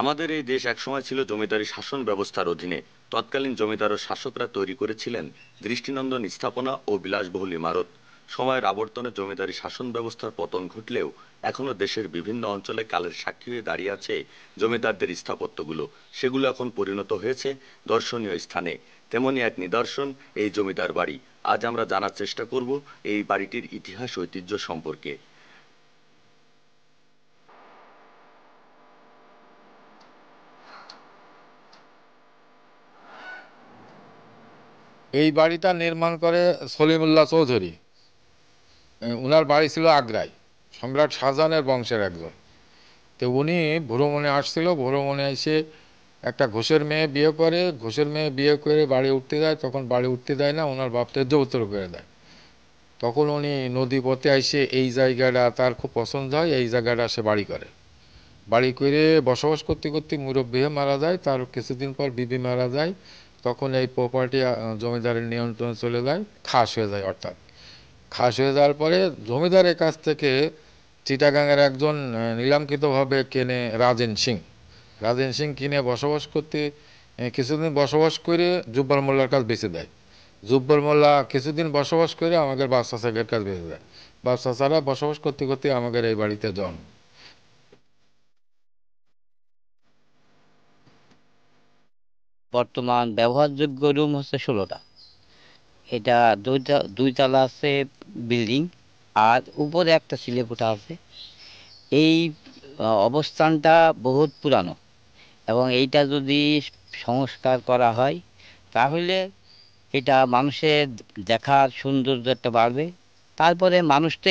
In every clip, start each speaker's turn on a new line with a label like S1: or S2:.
S1: আমাদের এই দেশ একসময় ছিল জমিদারি শাসন ব্যবস্থার অধীনে। তৎকালীন জমিদার ও শাসকরা তৈরি করেছিলেন দৃষ্টিনন্দন স্থাপনা ও বিলাসবহুল ইমারত। সময়ের আবর্তনে জমিদারি শাসন ব্যবস্থার পতন ঘটলেও এখনো দেশের বিভিন্ন অঞ্চলে কালের সাক্ষী হয়ে দাঁড়িয়ে আছে জমিদারদের স্থাপত্যগুলো। সেগুলো এখন পরিণত হয়েছে দর্শনীয় স্থানে। তেমনি এক নিদর্শন এই জমিদার বাড়ি। আজ আমরা জানার চেষ্টা করব এই বাড়িটির ইতিহাস ঐতিহ্য সম্পর্কে।
S2: এই বাড়িটা নির্মাণ করে সলিমুল্লাহ চৌধুরী। উনার বাড়ি ছিল আগ্রায়, সম্রাট শাহজাহানের বংশের একজন। তো উনি ভ্রমণে আসছিল, ভ্রমণে এসে একটা ঘোষের মেয়ে বিয়ে করে, ঘোষের মেয়ে বিয়ে করে বাড়ি উঠতে যায়, তখন বাড়ি উঠতে দেয় না, ওনার বাপ তেজৌতর করে দেয়। তখন উনি নদী পথে এসে এই জায়গাটা তার খুব পছন্দ হয়, এই জায়গাটা সে বাড়ি করে। বাড়ি করে বসবাস করতে করতে মুরব্বি হয়ে মারা যায়, তার কিছুদিন পর বিবি মারা যায়। তখন এই প্রপার্টি জমিদারের নিয়ন্ত্রণে চলে যায়, খাস হয়ে যায়। অর্থাৎ খাস হয়ে যাওয়ার পরে জমিদারের কাছ থেকে চিটাগাংয়ের একজন নিলামকৃতভাবে কেনে রাজেন সিং। রাজেন সিং কিনে বসবাস করতে কিছুদিন বসবাস করে জুব্বার মোল্লার কাছে বেঁচে দেয়। জুব্বর মোল্লা কিছুদিন বসবাস করে আমাদের বাদশা সাহেবের কাছে বেঁচে দেয়। বাদশা ছাড়া বসবাস করতে করতে আমাদের এই বাড়িতে জন্ম।
S3: বর্তমান ব্যবহারযোগ্য রুম হচ্ছে 16টা। এটা দুই তলা আছে বিল্ডিং, আর উপরে একটা চিলেকোঠা আছে। এই অবস্থানটা বহুত পুরানো, এবং এইটা যদি সংস্কার করা হয় তাহলে এটা মানুষের দেখার সৌন্দর্যটা বাড়বে। তারপরে মানুষ তো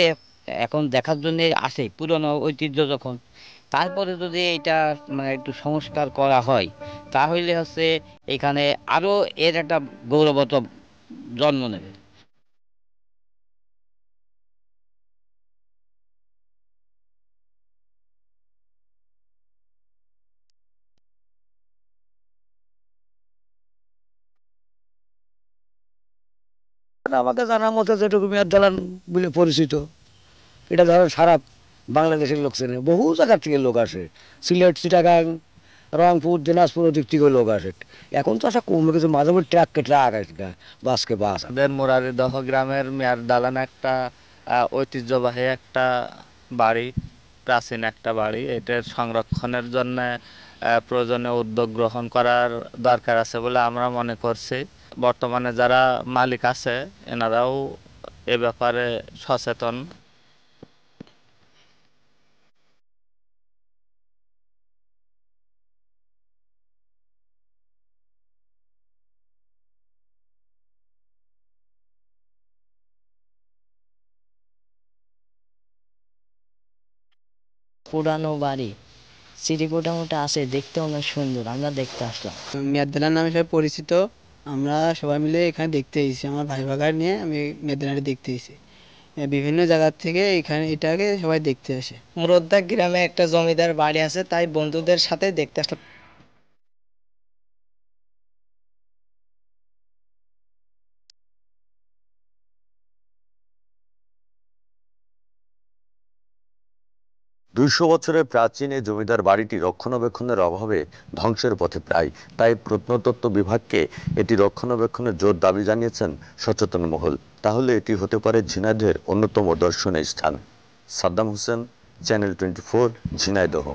S3: এখন দেখার জন্য আসে পুরনো ঐতিহ্য যখন। তারপরে যদি এটা মানে একটু সংস্কার করা হয় তাহলে হচ্ছে এখানে আরো এর একটা গৌরবত জন্ম নেবে।
S4: আমাকে জানার মতে যেটুকু মেয়াদ দালান বলে পরিচিত, এটা ধরো সারা বাংলাদেশের লোক চেনে, বহু জায়গার থেকে লোক আসে। সিলেট, চিটাগাং, রংপুর, দিনাজপুর দিক থেকে লোক আসে। এখন তো আসা কমে গেছে, মাঝে মধ্যে ট্রাককে ট্রাক আসে না, বাসকে বাস।
S5: আমাদের মুরারিদহ গ্রামের মেয়ার দালান একটা ঐতিহ্যবাহী একটা বাড়ি, প্রাচীন একটা বাড়ি। এটার সংরক্ষণের জন্য প্রয়োজনীয় উদ্যোগ গ্রহণ করার দরকার আছে বলে আমরা মনে করছি। বর্তমানে যারা মালিক আছে এনারাও এ ব্যাপারে সচেতন।
S6: পুরানো বাড়ি, সিঁড়ি মোটামুটি আছে, দেখতে অনেক সুন্দর, আমরা দেখতে আসলাম।
S7: মেয়াদ্দালান নামে সবাই পরিচিত। আমরা সবাই মিলে এখানে দেখতে এসেছি, আমার ভাই ভাগার নিয়ে আমি মেয়াদ্দালানটা দেখতে এসেছি। বিভিন্ন জায়গার থেকে এখানে এটাকে সবাই দেখতে আসে।
S6: মুরদ্দা গ্রামে একটা জমিদার বাড়ি আছে, তাই বন্ধুদের সাথে দেখতে আসলাম।
S1: দুইশো বছরের প্রাচীন এই জমিদার বাড়িটি রক্ষণাবেক্ষণের অভাবে ধ্বংসের পথে প্রায়। তাই প্রত্নতত্ত্ব বিভাগকে এটি রক্ষণাবেক্ষণের জোর দাবি জানিয়েছেন সচেতন মহল। তাহলে এটি হতে পারে ঝিনাইদহের অন্যতম দর্শনীয় স্থান। সাদ্দাম হোসেন, চ্যানেল 24, ঝিনাইদহ।